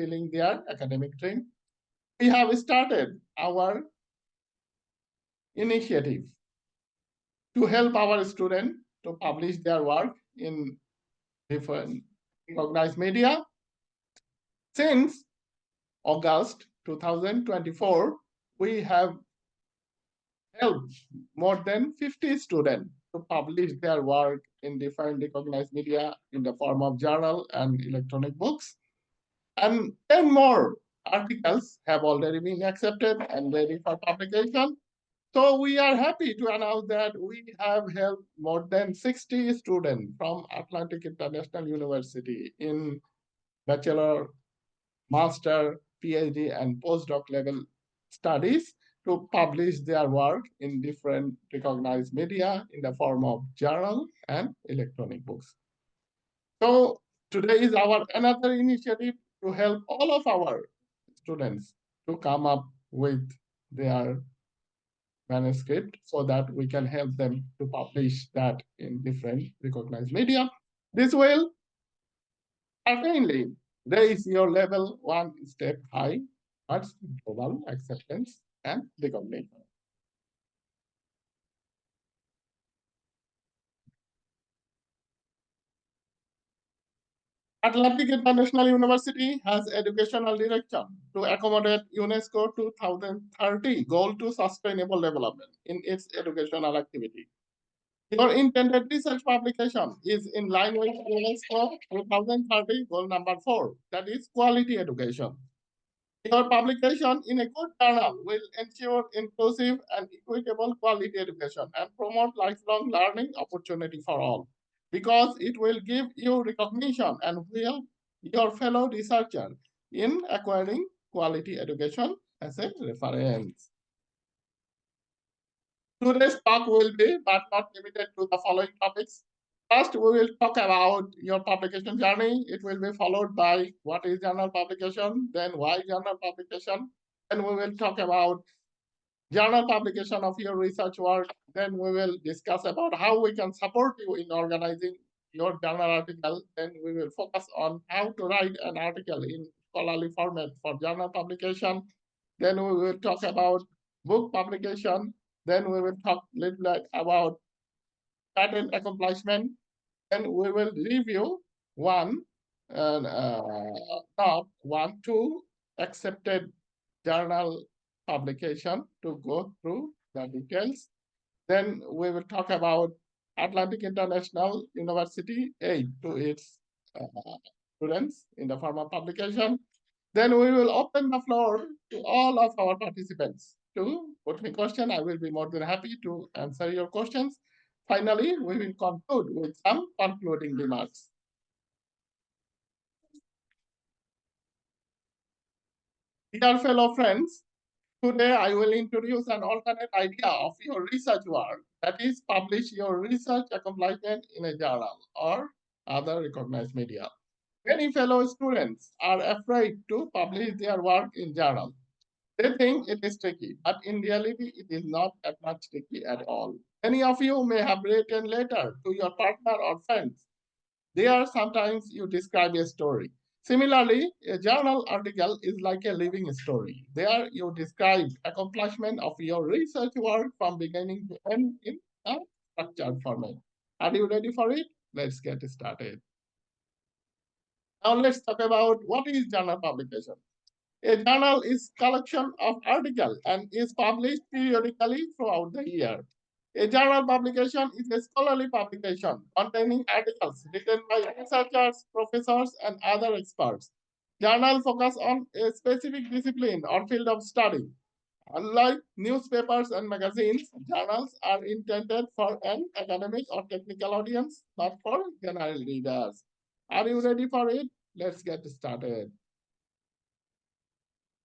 fulfilling their academic dream. We have started our initiative to help our students to publish their work in different recognized media. Since August 2024, we have helped more than 50 students to publish their work in different recognized media in the form of journal and electronic books. And 10 more articles have already been accepted and ready for publication. So we are happy to announce that we have helped more than 60 students from Atlantic International University in bachelor, master, PhD, and postdoc level studies to publish their work in different recognized media in the form of journal and electronic books. So today is our another initiative to help all of our students to come up with their manuscript so that we can help them to publish that in different recognized media. This will certainly raise your level one step high towards global acceptance and recognition. Atlantic International University has educational direction to accommodate UNESCO 2030 goal to sustainable development in its educational activity. Your intended research publication is in line with UNESCO 2030 goal number 4, that is quality education. Your publication in a good journal will ensure inclusive and equitable quality education and promote lifelong learning opportunity for all, because it will give you recognition and will your fellow researcher in acquiring quality education as a reference. Today's talk will be, but not limited to, the following topics. First, we will talk about your publication journey. It will be followed by what is journal publication, then why journal publication. Then we will talk about journal publication of your research work. Then we will discuss about how we can support you in organizing your journal article. Then we will focus on how to write an article in scholarly format for journal publication. Then we will talk about book publication. Then we will talk a little bit about patent accomplishment. Then we will review one top 2 accepted journal publication to go through the details. Then we will talk about Atlantic International University aid to its students in the form of publication. Then we will open the floor to all of our participants to put me question. I will be more than happy to answer your questions. Finally, we will conclude with some concluding remarks. Dear fellow friends, today I will introduce an alternate idea of your research work, that is, publish your research accomplishment in a journal or other recognized media. Many fellow students are afraid to publish their work in journal. They think it is tricky, but in reality, it is not that much tricky at all. Many of you may have written letter to your partner or friends. There, sometimes you describe a story. Similarly, a journal article is like a living story. There, you describe accomplishment of your research work from beginning to end in a structured format. Are you ready for it? Let's get started. Now, let's talk about what is journal publication. A journal is collection of articles and is published periodically throughout the year. A journal publication is a scholarly publication containing articles written by researchers, professors, and other experts. Journals focus on a specific discipline or field of study. Unlike newspapers and magazines, journals are intended for an academic or technical audience, not for general readers. Are you ready for it? Let's get started.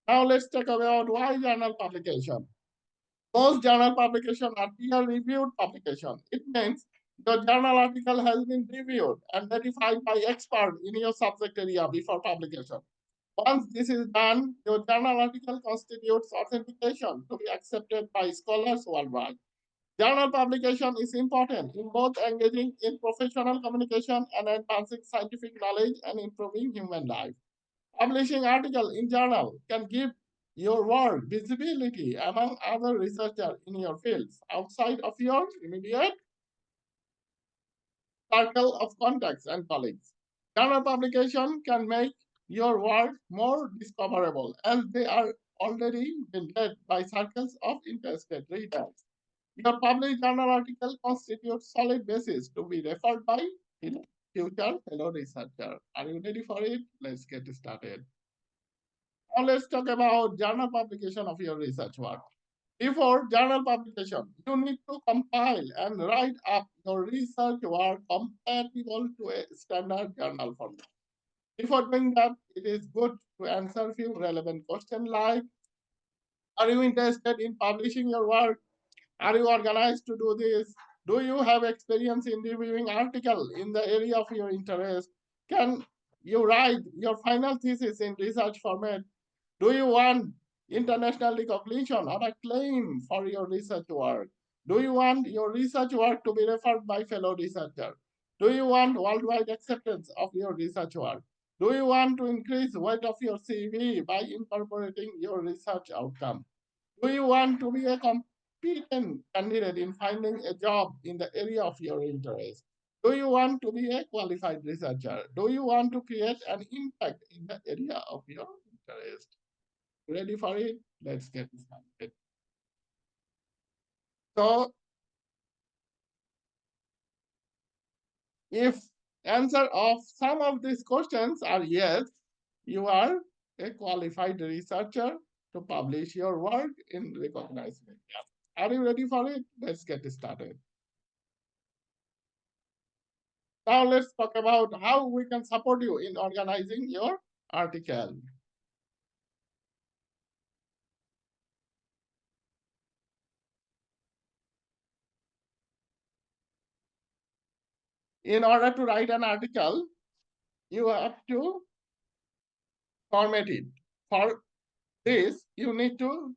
Now let's talk about why journal publication. Most journal publications are peer-reviewed publications. It means the journal article has been reviewed and verified by experts in your subject area before publication. Once this is done, your journal article constitutes authentication to be accepted by scholars worldwide. Journal publication is important in both engaging in professional communication and advancing scientific knowledge and improving human life. Publishing article in journal can give your work visibility among other researchers in your fields outside of your immediate circle of contacts and colleagues. Journal publication can make your work more discoverable as they are already been read by circles of interested readers. Your published journal article constitutes solid basis to be referred by in future fellow researcher. Are you ready for it? Let's get started. Now let's talk about journal publication of your research work. Before journal publication, you need to compile and write up your research work compatible to a standard journal format. Before doing that, it is good to answer a few relevant questions like, are you interested in publishing your work? Are you organized to do this? Do you have experience in reviewing article in the area of your interest? Can you write your final thesis in research format? Do you want international recognition or acclaim for your research work? Do you want your research work to be referred by fellow researchers? Do you want worldwide acceptance of your research work? Do you want to increase weight of your CV by incorporating your research outcome? Do you want to be a competent candidate in finding a job in the area of your interest? Do you want to be a qualified researcher? Do you want to create an impact in the area of your interest? Ready for it? Let's get started. So, if answer of some of these questions are yes, you are a qualified researcher to publish your work in recognized media. Are you ready for it? Let's get started. Now let's talk about how we can support you in organizing your article. In order to write an article, you have to format it. For this, you need to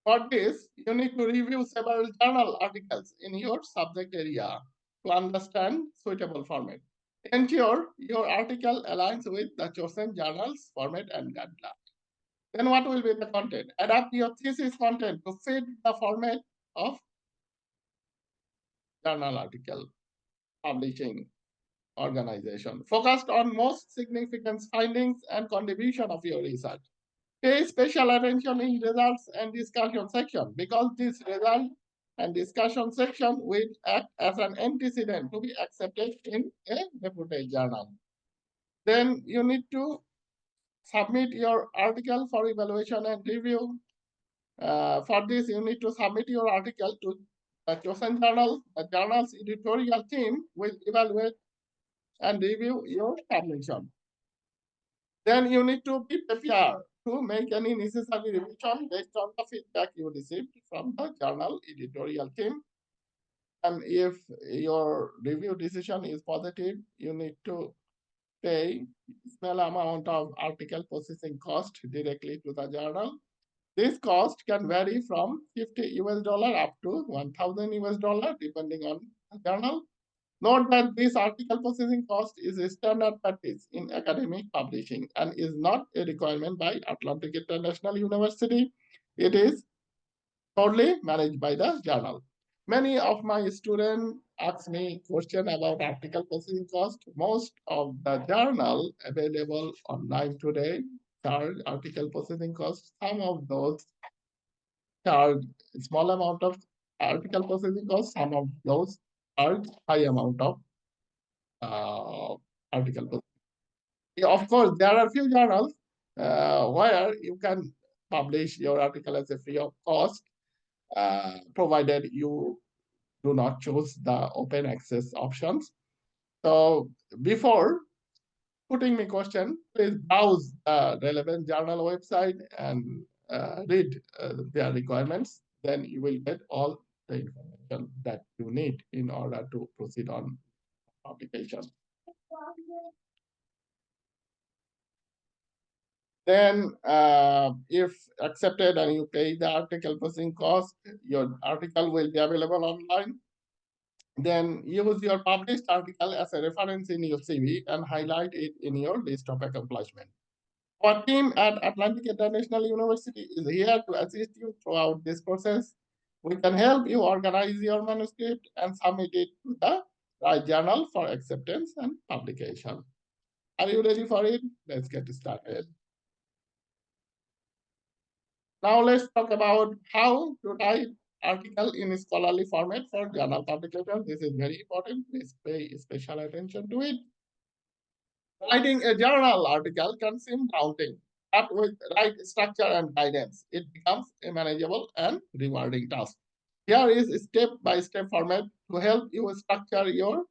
For this, you need to review several journal articles in your subject area to understand suitable format. Ensure your article aligns with the chosen journal's format and guideline. Then what will be the content? Adapt your thesis content to fit the format of journal article publishing organization. Focused on most significant findings and contribution of your research. Pay special attention in results and discussion section because this result and discussion section will act as an antecedent to be accepted in a reputed journal. Then you need to submit your article for evaluation and review. For this, you need to submit your article to the chosen journal. The journal's editorial team will evaluate and review your submission. Then you need to be prepared to make any necessary revision based on the feedback you received from the journal editorial team. And if your review decision is positive, you need to pay small amount of article processing cost directly to the journal. This cost can vary from 50 US dollar up to 1000 US dollar depending on the journal. Note that this article processing cost is a standard practice in academic publishing and is not a requirement by Atlantic International University. It is totally managed by the journal. Many of my students ask me question about article processing cost. Most of the journal available online today charge article processing cost. Some of those charge small amount of article processing cost. Some of those charge high amount of article. Yeah, of course, there are few journals where you can publish your article as a free of cost, provided you do not choose the open access options. So before putting me question, please browse the relevant journal website and read their requirements. Then you will get all the information that you need in order to proceed on publication. Then, if accepted and you pay the article processing cost, your article will be available online. Then use your published article as a reference in your CV and highlight it in your list of accomplishment. Our team at Atlantic International University is here to assist you throughout this process. We can help you organize your manuscript and submit it to the right journal for acceptance and publication. Are you ready for it? Let's get started. Now let's talk about how to write article in scholarly format for journal publication. This is very important. Please pay special attention to it. Writing a journal article can seem daunting, but with right structure and guidance, it becomes a manageable and rewarding task. Here is a step-by-step format to help you structure your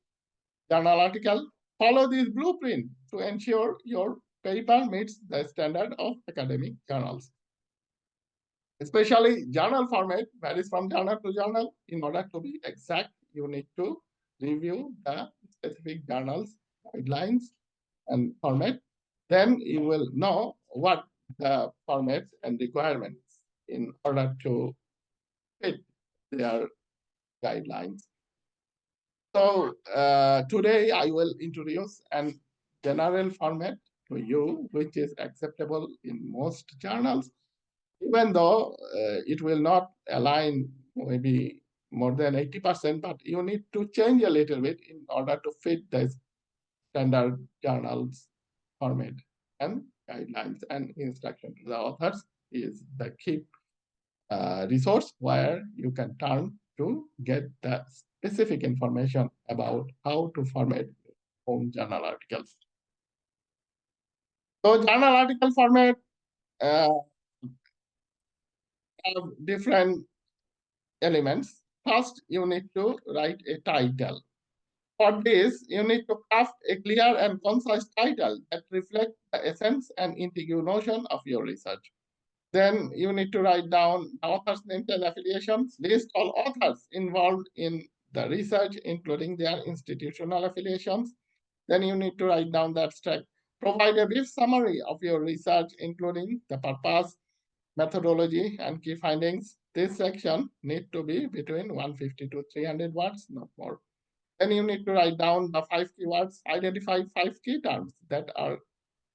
journal article. Follow this blueprint to ensure your paper meets the standard of academic journals. Especially journal format varies from journal to journal. In order to be exact, you need to review the specific journal's guidelines and format. Then you will know what the formats and requirements in order to fit their guidelines. So today I will introduce an general format to you, which is acceptable in most journals, even though it will not align maybe more than 80%, but you need to change a little bit in order to fit the standard journals format and guidelines and instruction to the authors is the key resource where you can turn to get the specific information about how to format own journal articles. So journal article format uh, have different elements. First, you need to write a title. For this, you need to craft a clear and concise title that reflects the essence and integral notion of your research. Then you need to write down authors' names and affiliations, list all authors involved in the research, including their institutional affiliations. Then you need to write down the abstract. Provide a brief summary of your research, including the purpose, methodology, and key findings. This section needs to be between 150 to 300 words, not more. Then you need to write down the 5 keywords, identify 5 key terms that are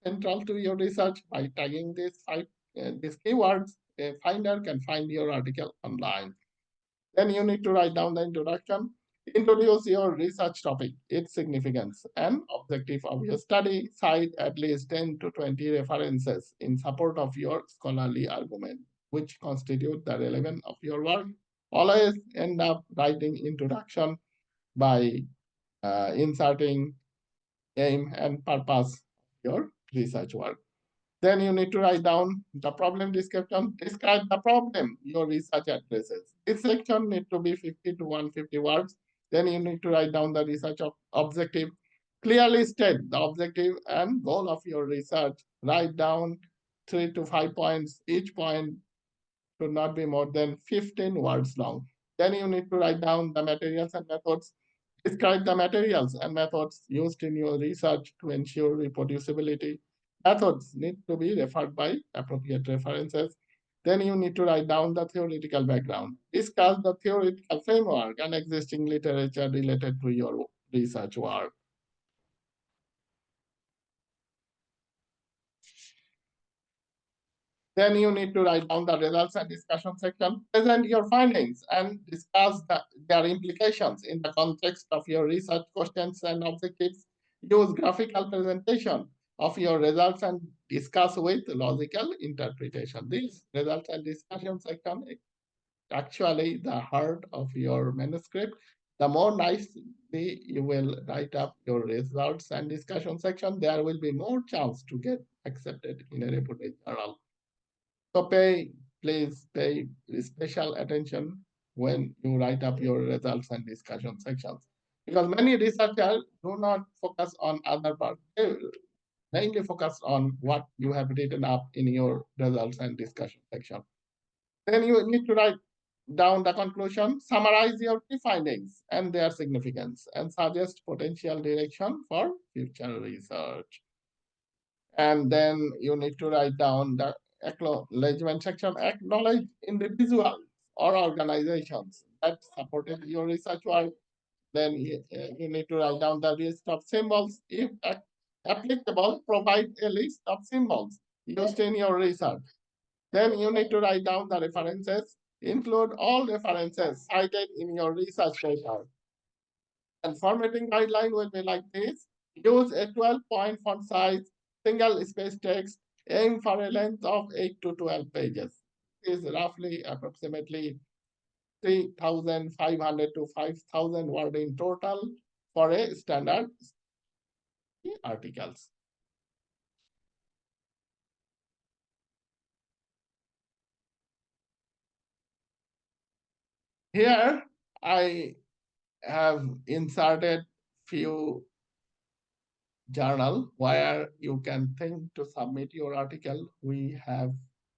central to your research. By tagging these keywords, a finder can find your article online. Then you need to write down the introduction. Introduce your research topic, its significance, and objective of your study. Cite at least 10 to 20 references in support of your scholarly argument, which constitute the relevance of your work. Always end up writing introduction by inserting aim and purpose of your research work. Then you need to write down the problem description. Describe the problem your research addresses. This section needs to be 50 to 150 words. Then you need to write down the research objective. Clearly state the objective and goal of your research. Write down 3 to 5 points. Each point should not be more than 15 words long. Then you need to write down the materials and methods. Describe the materials and methods used in your research to ensure reproducibility. Methods need to be referred by appropriate references. Then you need to write down the theoretical background. Discuss the theoretical framework and existing literature related to your research work. Then you need to write down the results and discussion section. Present your findings and discuss their implications in the context of your research questions and objectives. Use graphical presentation of your results and discuss with logical interpretation. This results and discussion section is actually the heart of your manuscript. The more nicely you will write up your results and discussion section, there will be more chance to get accepted in a reputed journal. So please pay special attention when you write up your results and discussion sections. Because many researchers do not focus on other parts. They mainly focus on what you have written up in your results and discussion section. Then you need to write down the conclusion, summarize your key findings and their significance, and suggest potential direction for future research. And then you need to write down the acknowledgement section. Acknowledge individuals or organizations that supported your research work. Then you need to write down the list of symbols. If applicable, provide a list of symbols used in your research. Then you need to write down the references. Include all references cited in your research paper. And formatting guideline will be like this. Use a 12-point font size, single space text, aim for a length of 8 to 12 pages. Is roughly approximately 3,500 to 5,000 word in total for a standard articles. Here I have inserted few journal where you can think to submit your article. We have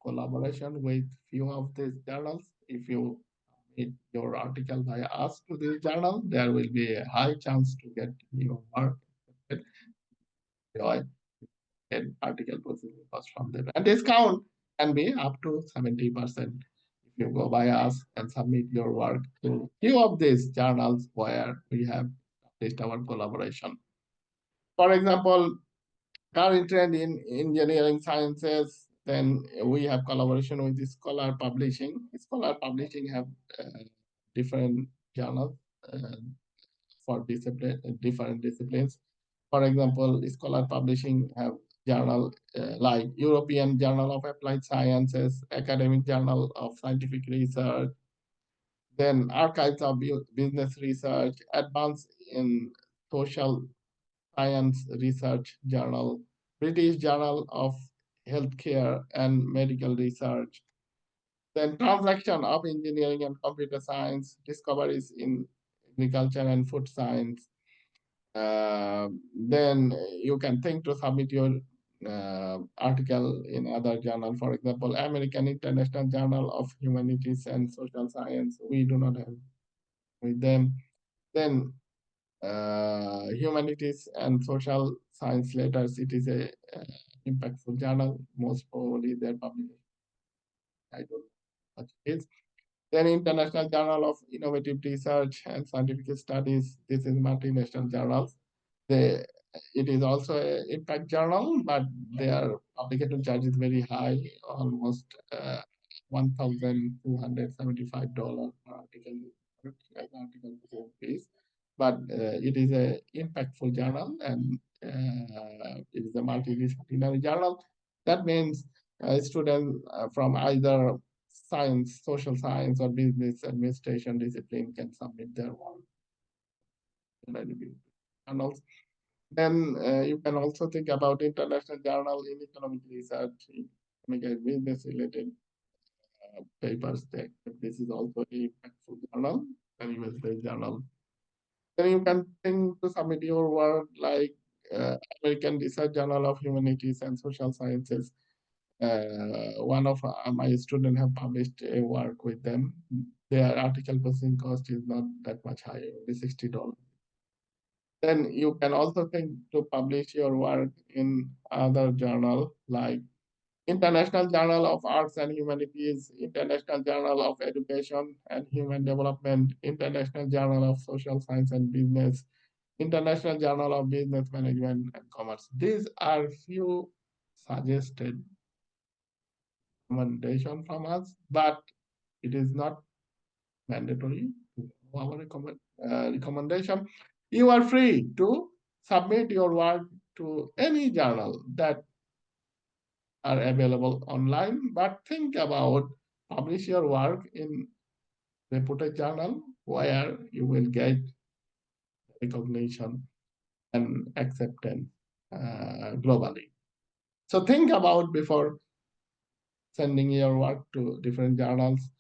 collaboration with few of these journals. If you submit your article by us to this journal, there will be a high chance to get your work accepted. An article processing cost from them. And discount can be up to 70% if you go by us and submit your work to few of these journals where we have published our collaboration. For example, current trend in engineering sciences, then we have collaboration with the Scholar Publishing. Scholar Publishing have different journals for different disciplines. For example, Scholar Publishing have journal like European Journal of Applied Sciences, Academic Journal of Scientific Research, then Archives of Business Research, Advanced in Social Science Research Journal, British Journal of Healthcare and Medical Research, then Transaction of Engineering and Computer Science, Discoveries in Agriculture and Food Science. Then you can think to submit your article in other journal. For example, American International Journal of Humanities and Social Science. We do not have with them. Then Humanities and Social Science Letters. It is a impactful journal. Most probably their publication. I don't know what it is. Then International Journal of Innovative Research and Scientific Studies. This is multinational journals. They, it is also an impact journal, but their publication charge is very high, almost $1,275 per article, fees. But it is a impactful journal and it is a multidisciplinary journal. That means students from either science, social science, or business administration discipline can submit their work in journals. Then you can also think about international journal in economic research, economic business related papers. This is also a impactful journal, an US-based journal. Then you can think to submit your work like American Research Journal of Humanities and Social Sciences. One of my students have published a work with them. Their article posting cost is not that much high, only $60. Then you can also think to publish your work in other journal like International Journal of Arts and Humanities, International Journal of Education and Human Development, International Journal of Social Science and Business, International Journal of Business Management and Commerce. These are few suggested recommendation from us, but it is not mandatory to our recommendation. You are free to submit your work to any journal that are available online, but think about publish your work in reputed journal where you will get recognition and acceptance globally. So think about before sending your work to different journals,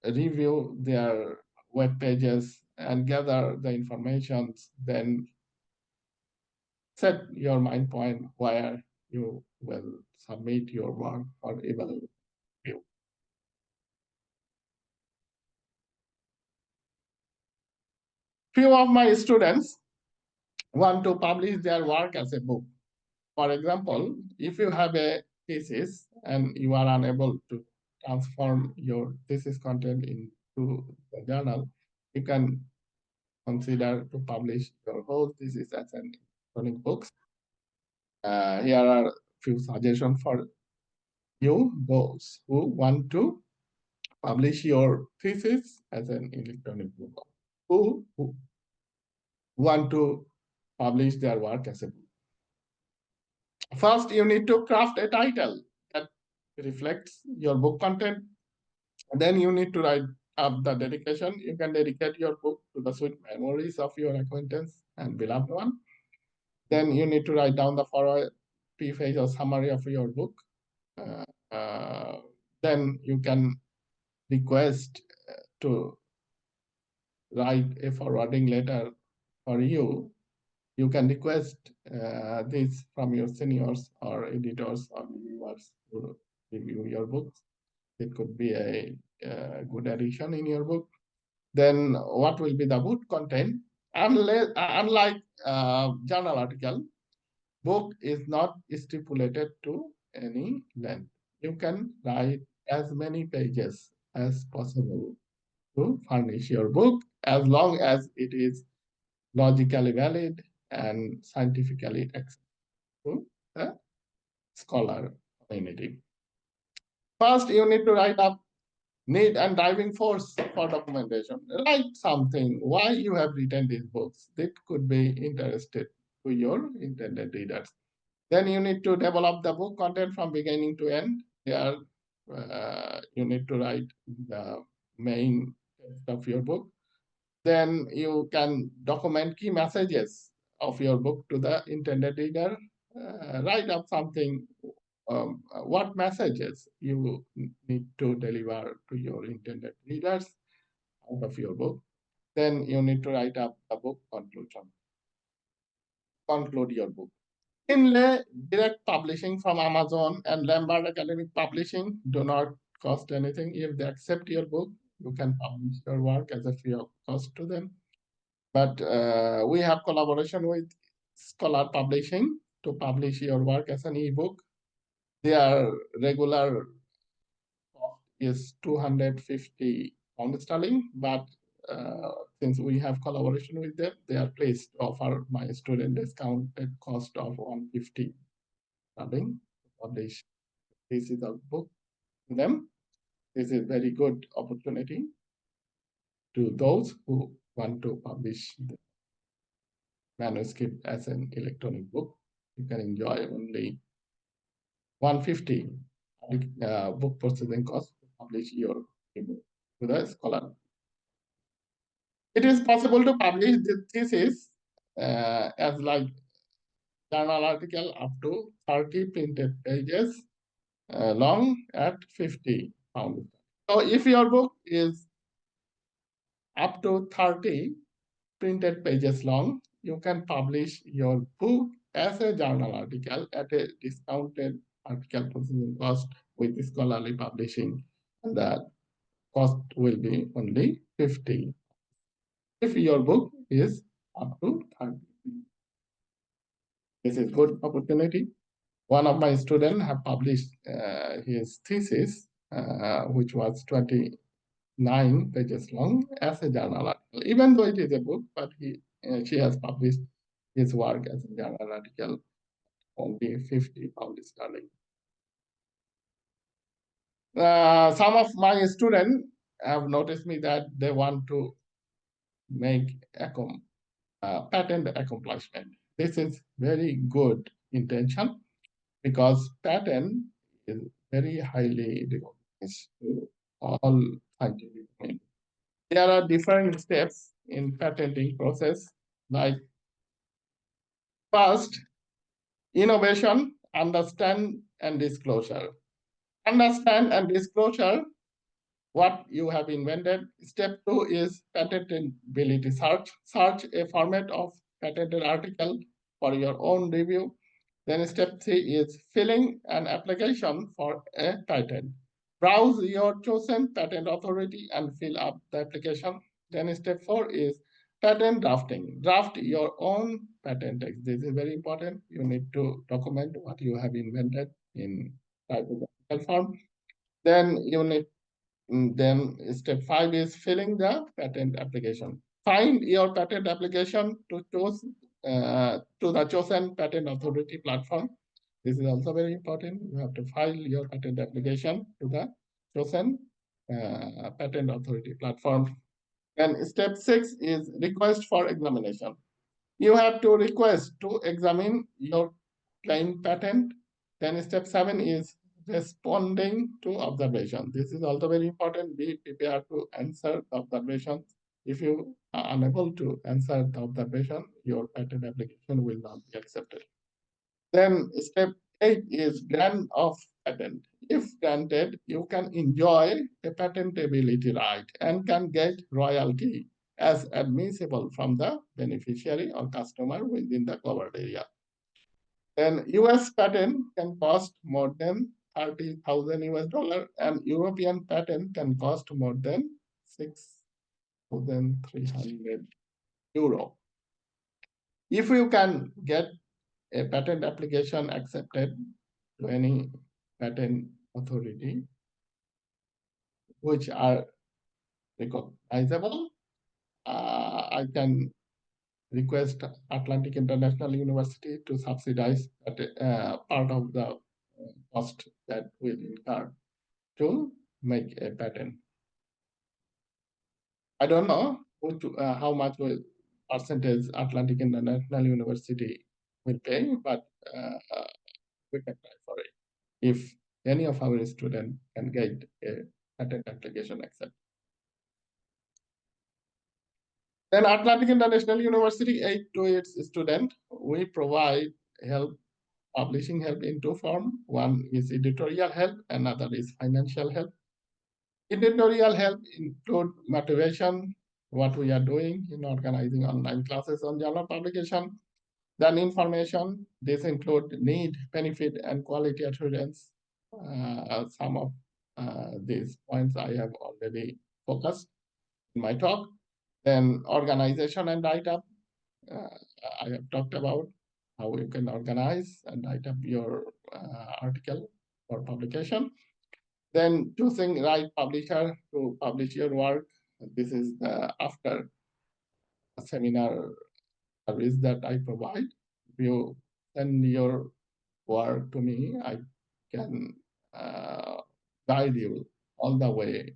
review their web pages and gather the information, then set your mind point where you will submit your work for evaluation. Few of my students want to publish their work as a book. For example, if you have a thesis and you are unable to transform your thesis content into the journal, you can consider to publish your whole thesis as an electronic books. Here are few suggestions for you, those who want to publish your thesis as an electronic book, who want to publish their work as a book. First, you need to craft a title that reflects your book content. Then you need to write up the dedication. You can dedicate your book to the sweet memories of your acquaintance and beloved one. Then you need to write down the forward preface or summary of your book. Uh, uh, then you can request to write a forwarding letter for you. You can request this from your seniors or editors or reviewers to review your books. It could be a good addition in your book. Then what will be the book content? Unlike journal article, book is not stipulated to any length. You can write as many pages as possible to furnish your book as long as it is logically valid and scientifically acceptable to the scholar community. First, you need to write up need and driving force for documentation. Write something, why you have written these books. That could be interested to your intended readers. Then you need to develop the book content from beginning to end. Here, you need to write the main text of your book. Then you can document key messages of your book to the intended reader. Write up something, what messages you need to deliver to your intended readers out of your book. Then you need to write up the book conclusion. Conclude your book. Inlay direct publishing from Amazon and Lambert Academic Publishing do not cost anything. If they accept your book, you can publish your work as a free of cost to them. But we have collaboration with Scholar Publishing to publish your work as an ebook. Their regular cost is 250 pound sterling, but since we have collaboration with them, they are pleased to offer my student discounted cost of 150 sterling to publish this is a book to them. This is very good opportunity to those who want to publish the manuscript as an electronic book. You can enjoy only 150 book processing cost to publish your book to the scholar. It is possible to publish the thesis as like journal article up to 30 printed pages long at 50 pounds. So if your book is up to 30 printed pages long, you can publish your book as a journal article at a discounted article processing cost with scholarly publishing. And the cost will be only 50 if your book is up to 30. This is good opportunity. One of my students have published his thesis, which was 29 pages long as a journal article. Even though it is a book, but she has published his work as a journal article, only 50 pounds sterling. Some of my students have noticed me that they want to make patent accomplishment. This is very good intention because patent is very highly recognized to all scientific community. There are different steps in patenting process, like first, innovation, understand and disclosure. Understand and disclosure what you have invented. Step 2 is patentability search. Search a format of patented article for your own review. Then step 3 is filling an application for a patent. Browse your chosen patent authority and fill up the application. Then step 4 is patent drafting. Draft your own patent text. This is very important. You need to document what you have invented in typographical form. Then you need then step 5 is filling the patent application. Find your patent application to the chosen patent authority platform. This is also very important. You have to file your patent application to the chosen patent authority platform. And step 6 is request for examination. You have to request to examine your claim patent. Then step 7 is responding to observation. This is also very important. Be prepared to answer the observation. If you are unable to answer the observation, your patent application will not be accepted. Then step 8 is grant of patent. If granted, you can enjoy a patentability right and can get royalty as admissible from the beneficiary or customer within the covered area. An US patent can cost more than 30,000 US dollar, and European patent can cost more than 6,300 euro. If you can get a patent application accepted to any patent authority, which are recognizable, I can request Atlantic International University to subsidize part of the cost that will incur to make a patent. I don't know how much will percentage Atlantic International University will pay, but we can try for it. If any of our students can get a patent application accepted. Then Atlantic International University aid to its student. We provide help, publishing help in two forms. One is editorial help, another is financial help. Editorial help include motivation, what we are doing in organizing online classes on journal publication. Then information, this include need, benefit, and quality assurance. Some of these points I have already focused in my talk. Then organization and write-up. I have talked about how you can organize and write up your article for publication. Then choosing right publisher to publish your work. This is the after seminar service that I provide. If you send your work to me, I can guide you all the way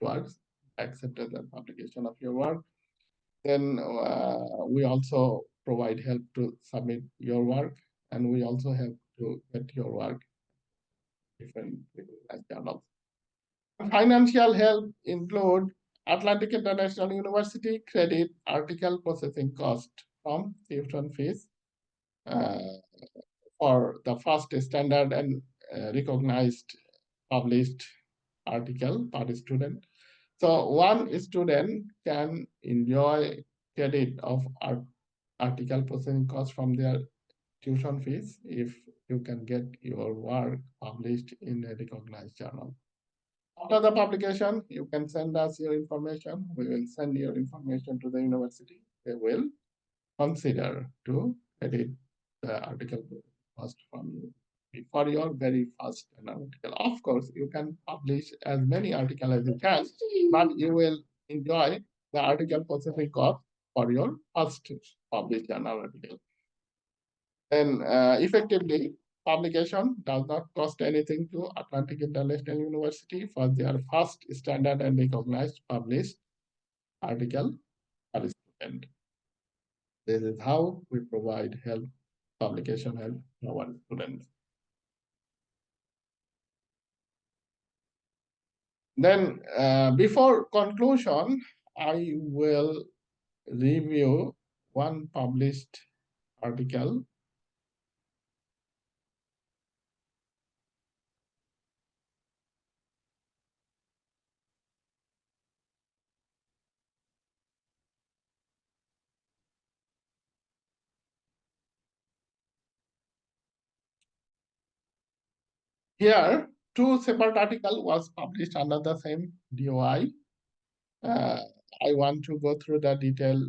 towards acceptance and publication of your work. Then we also provide help to submit your work, and we also help to get your work different journals. Financial help include Atlantic International University credit article processing cost from tuition fees for the first standard and recognized published article per student. So one student can enjoy credit of article processing cost from their tuition fees if you can get your work published in a recognized journal. After the publication, you can send us your information. We will send your information to the university. They will consider to edit the article cost from you for your very first article. Of course, you can publish as many articles as you can, but you will enjoy the article processing cost for your first published journal article. Then effectively, publication does not cost anything to Atlantic International University for their first standard and recognized published article per student. This is how we provide help, publication help to our students. Then before conclusion, I will review one published article. Here, two separate articles was published under the same DOI. I want to go through the detail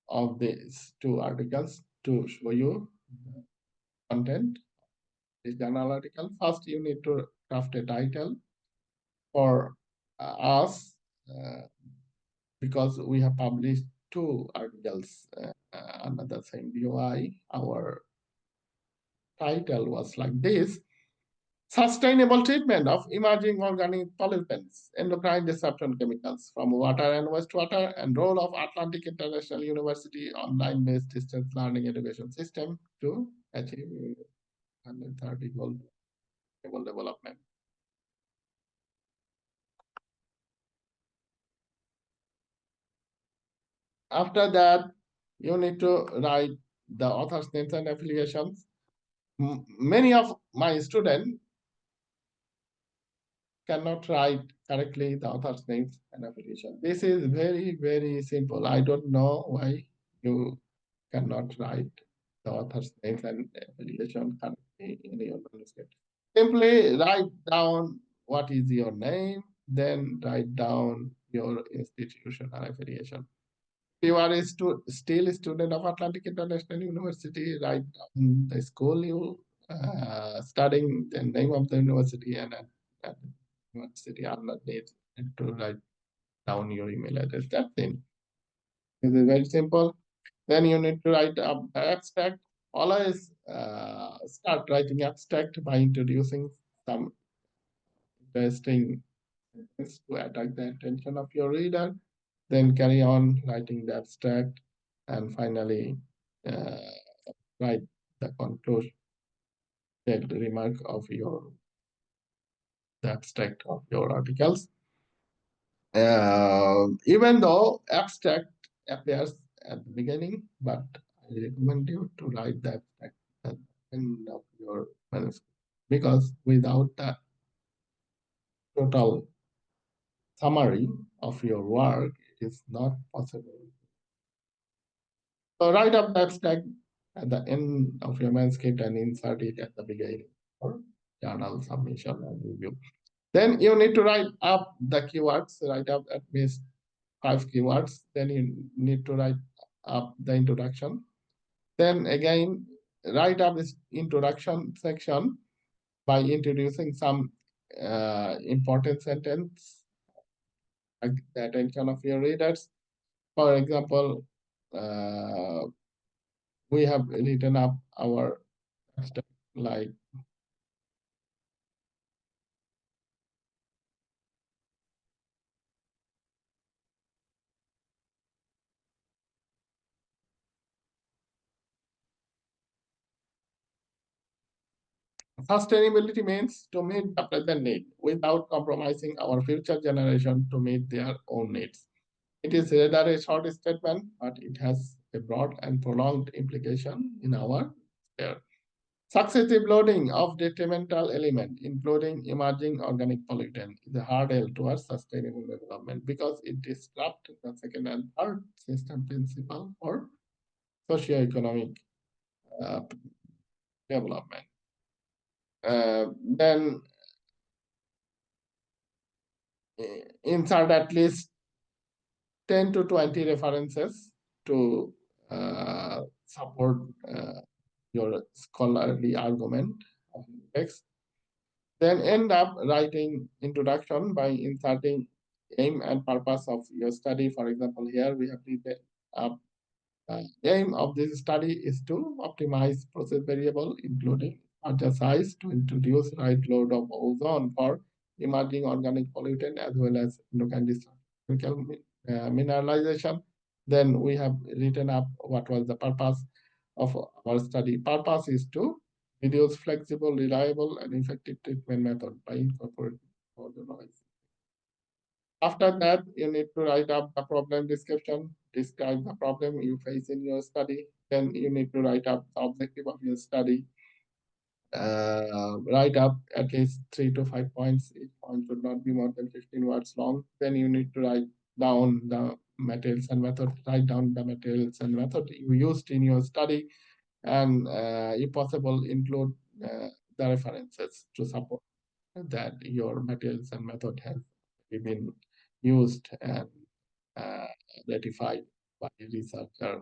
of these two articles to show you content. This journal article. First, you need to craft a title for us. because we have published two articles under the same DOI. Our title was like this: Sustainable treatment of emerging organic pollutants, endocrine disruption chemicals from water and wastewater, and role of Atlantic International University online-based distance learning education system to achieve 130 goal development. After that, you need to write the author's names and affiliations. Many of my students cannot write correctly the author's names and affiliation. This is very, very simple. I don't know why you cannot write the author's names and affiliation correctly in your manuscript. Simply write down what is your name, then write down your institutional affiliation. If you are still a student of Atlantic International University, write down the school you studying, the name of the university, and university underneath, and to write down your email address. That's it. It is very simple. Then you need to write up the abstract. Always start writing abstract by introducing some interesting sentence to attract the attention of your reader. Then carry on writing the abstract, and finally uh, write the conclusion, the remark of the abstract of your articles. Even though abstract appears at the beginning, but I recommend you to write the abstract at the end of your manuscript, because without the total summary of your work, it is not possible. So write up the abstract at the end of your manuscript and insert it at the beginning for journal submission and review. Then you need to write up the keywords, write up at least 5 keywords. Then you need to write up the introduction. Then again, write up this introduction section by introducing some important sentence, like the attention of your readers. For example, uh, we have written up our abstract like sustainability means to meet the present need without compromising our future generation to meet their own needs. It is rather a short statement, but it has a broad and prolonged implication in our sphere. Successive loading of detrimental element, including emerging organic pollutant, is a hurdle towards sustainable development because it disrupts the second and third system principle for socio-economic uh, development. Then insert at least 10 to 20 references to support your scholarly argument of text. Then end up writing introduction by inserting aim and purpose of your study. For example, here we have the aim of this study is to optimize process variable, including larger size, to introduce right load of ozone for emerging organic pollutant as well as endocrine chemical mineralization. Then we have written up what was the purpose of our study. Purpose is to reduce flexible, reliable, and effective treatment method by incorporating all the noise. After that, you need to write up the problem description, describe the problem you face in your study. Then you need to write up the objective of your study. Write up at least 3 to 5 points. Each point should not be more than 15 words long. Then you need to write down the materials and method. Write down the materials and method you used in your study, and if possible, include the references to support that your materials and method have been used and uh, ratified by researcher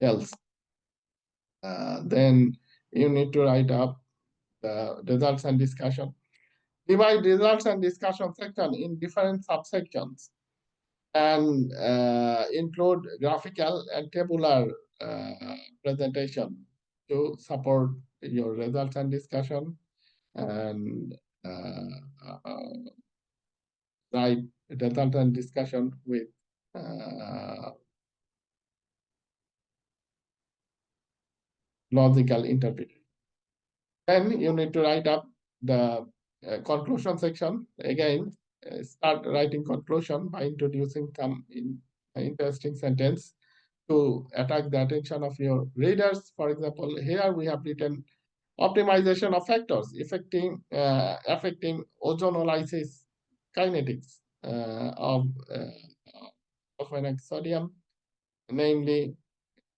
else. Then you need to write up the results and discussion. Divide results and discussion section in different subsections and include graphical and tabular presentation to support your results and discussion, and write result and discussion with logical interpretation. Then you need to write up the conclusion section. Again, start writing conclusion by introducing some interesting sentence to attract the attention of your readers. For example, here we have written optimization of factors affecting ozonolysis kinetics of an sodium, namely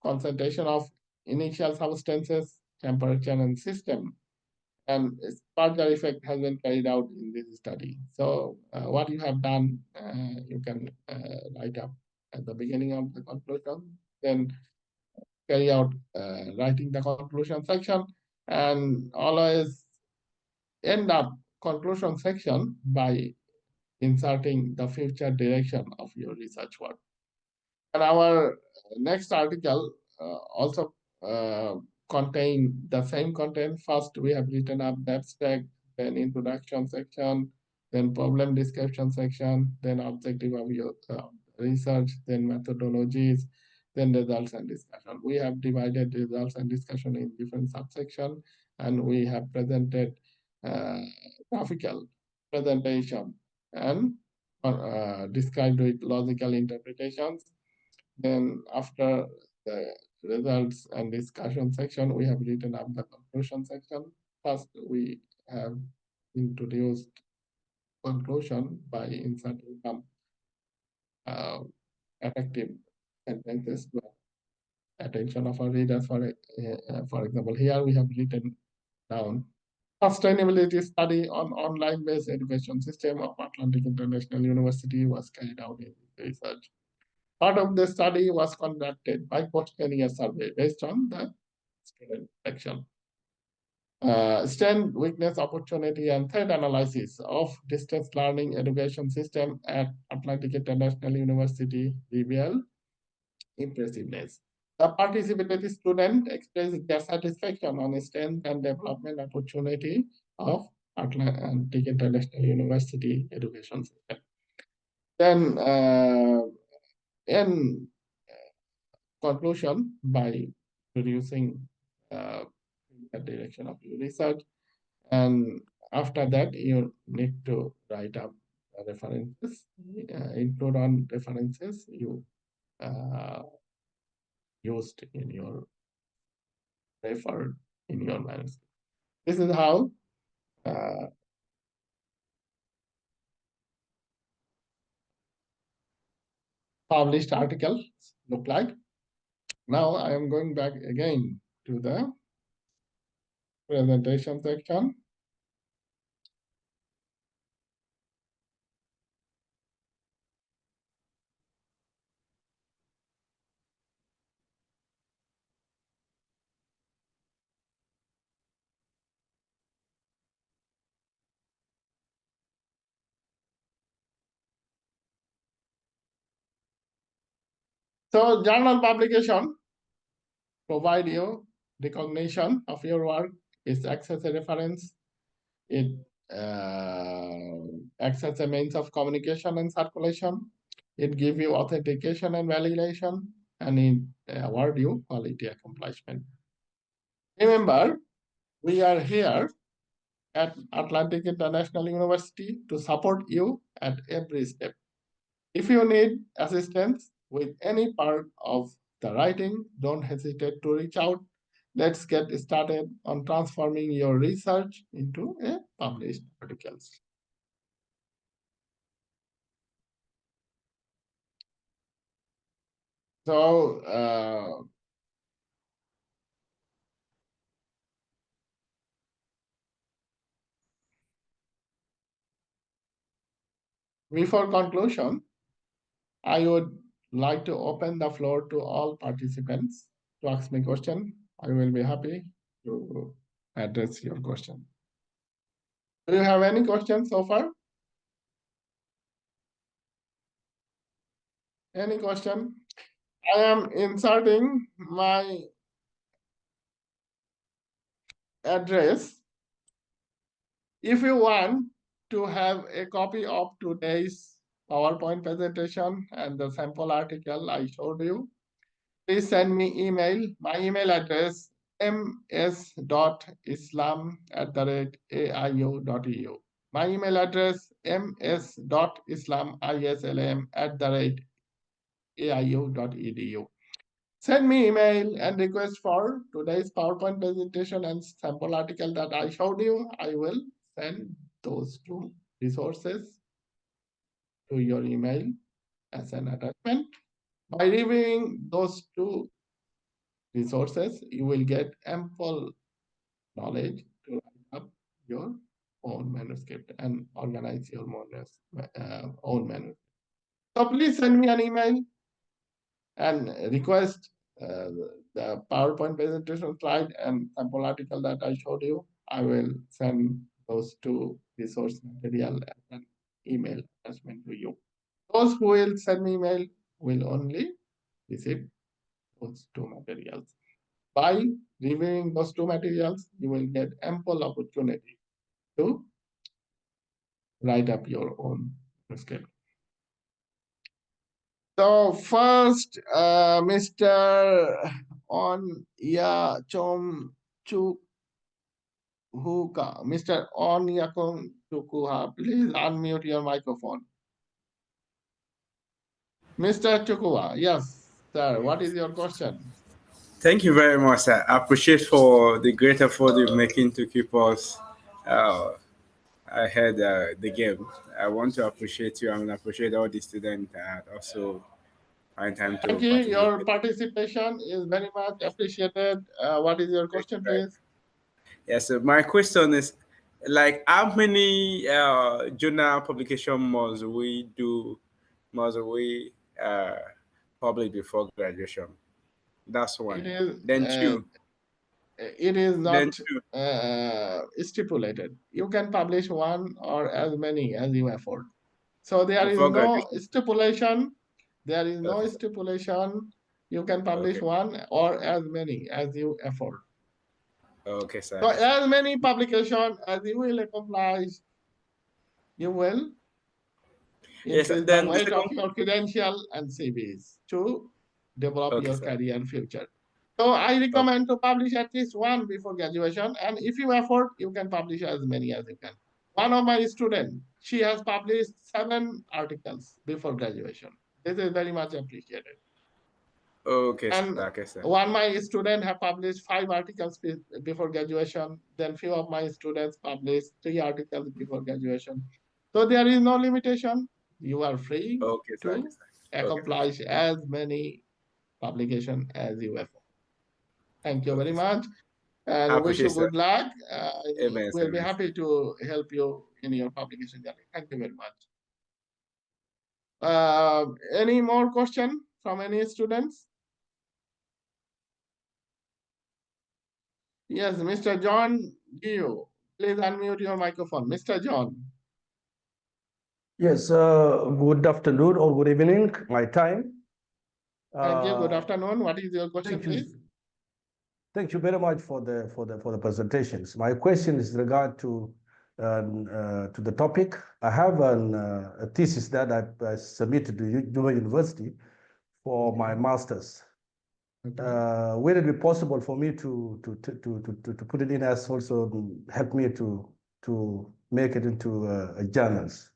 concentration of initial substances, temperature, and system. And further effect has been carried out in this study. So what you have done, you can write up at the beginning of the conclusion, then carry out writing the conclusion section, and always end up conclusion section by inserting the future direction of your research work. And our next article also uh, contain the same content. First, we have written up the abstract, then introduction section, then problem description section, then objective of your research, then methodologies, then results and discussion. We have divided results and discussion in different subsection, and we have presented uh, graphical presentation and described with logical interpretations. Then after the results and discussion section, we have written up the conclusion section. First, we have introduced conclusion by inserting some uh, effective sentences to attention of our readers. For example, here we have written down sustainability study on online-based education system of Atlantic International University was carried out in research. Part of the study was conducted by questionnaire survey based on the student section. Strength, weakness, opportunity, and threat analysis of distance learning education system at Atlantic International University revealed impressiveness. The participating student expressed their satisfaction on strength and development opportunity of Atlantic International University education system. Then, in conclusion, by producing the direction of your research, and after that you need to write up references, include on references you uh, used in your referred in your manuscript. This is how uh, published articles look like. Now I am going back again to the presentation section. So journal publication provide you recognition of your work, is access a reference, it acts as a means of communication and circulation, it give you authentication and validation, and it award you quality accomplishment. Remember, we are here at Atlantic International University to support you at every step. If you need assistance with any part of the writing, don't hesitate to reach out. Let's get started on transforming your research into a published articles. So before conclusion, I would like to open the floor to all participants to ask me question. I will be happy to address your question. Do you have any questions so far? Any question? I am inserting my address. If you want to have a copy of today's PowerPoint presentation and the sample article I showed you, please send me email. My email address ms.islam@aiu.edu. My email address ms.islam@aiu.edu. Send me email and request for today's PowerPoint presentation and sample article that I showed you. I will send those two resources to your email as an attachment. By reviewing those two resources, you will get ample knowledge to write up your own manuscript and organize your own manuscript. So please send me an email and request the PowerPoint presentation slide and sample article that I showed you. I will send those two resource material as an email attachment to you. Those who will send me email will only receive those two materials. By reviewing those two materials, you will get ample opportunity to write up your own manuscript. So first, Mr. Onyachomchukwuka, Mr. Onyachomchukwuka, please unmute your microphone. Mr. Chukua, yes, sir. What is your question? Thank you very much. I appreciate for the great effort you're making to keep us uh, ahead the game. I want to appreciate you and appreciate all the students that also find time Thank to you. Your participate. participation is very much appreciated. What is your Thank you question, very please? Yes, so my question is like how many journal publication must we publish before graduation? That's It one. is Then uh, two. it is Then not two. stipulated. You can publish one or as many as you afford. So there is Before no graduation. stipulation. There is no Okay, sir. stipulation. You can publish Okay. one or as many as you afford. Okay, sir. So Okay, sir. as many publication as you will accomplish, you will Yes. increase the Then the weight of second. your credential and CVs to develop Okay, your sir. career and future. So I Okay. recommend to publish at least one before graduation. And if you afford, you can publish as many as you can. One of my students, she has published 7 articles before graduation. This is very much appreciated. Okay, sir. And Okay, sir. one my student have published 5 articles before graduation. Then few of my students published 3 articles before graduation. So there is no limitation. You are free Okay, sir. Okay, to sir. Okay, sir. accomplish as many publication as you afford. Thank you very Okay, sir. much I and wish appreciate, you sir. good luck. Amen, sir. We'll be Amen, sir. happy to help you in your publication journey. Thank you very much. Any more question from any students? Yes, Mr. John Gio, please unmute your microphone. Mr. John. Yes, good afternoon or good evening, my time. Thank you. Good Uh, afternoon. What is your question, thank you. please? Thank you very much for the presentations. My question is regard to the topic. I have a thesis that I submitted to Juba University for my master's. Okay. Will it be possible for me to put it in as also help me to make it into journals?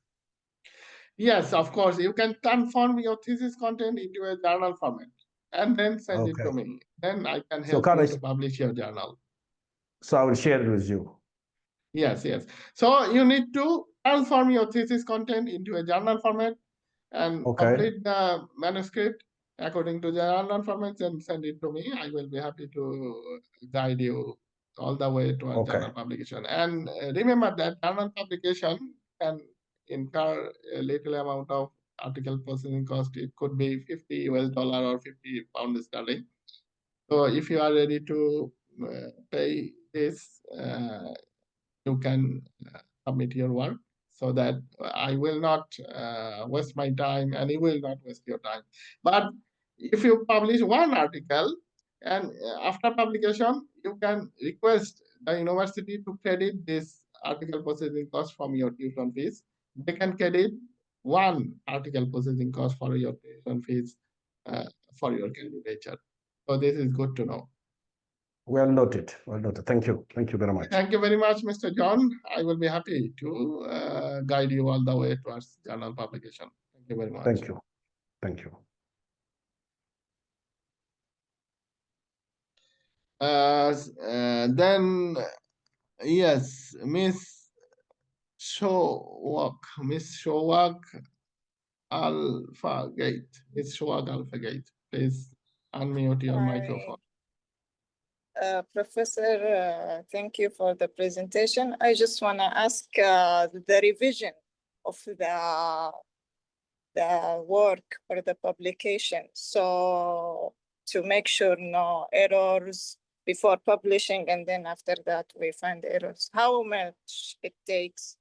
Yes, of course. You can transform your thesis content into a journal format and then send it Okay. to me. Then I can So help can you I? to publish your journal. So I will share it with you. Yes, yes. So you need to transform your thesis content into a journal format and Okay. complete the manuscript according to the journal format and send it to me. I will be happy to guide you all the way towards Okay. journal publication. And remember that journal publication can incur a little amount of article processing cost. It could be 50 US dollar or 50 pound sterling. So if you are ready to pay this, you can submit your work, so that I will not waste my time and you will not waste your time. But if you publish one article and after publication, you can request the university to credit this article processing cost from your tuition fees. They can credit one article processing cost for your tuition fees uh, for your candidature. So this is good to know. Well noted. Well noted. Thank you. Thank you very much. Thank you very much, Mr. John. I will be happy to guide you all the way towards journal publication. Thank you very much. Thank you. Thank you. Then, yes, Miss Showak Alpha Gate. Miss Showak Alpha Gate. Please unmute your microphone. Professor, thank you for the presentation. I just want to ask the revision of the work or the publication. So to make sure no errors before publishing, and then after that we find errors. How much it takes,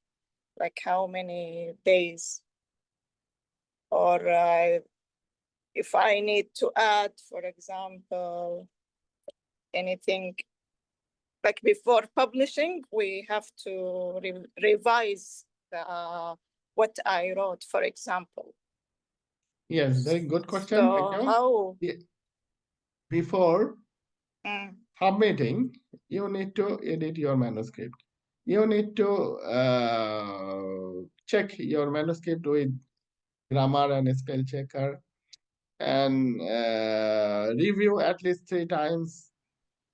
like how many days? Or if I need to add, for example, anything like before publishing, we have to revise what I wrote, for example. Yes, very good question. So Thank you. how? Before submitting, you need to edit your manuscript. You need to check your manuscript with grammar and spell checker and review at least 3 times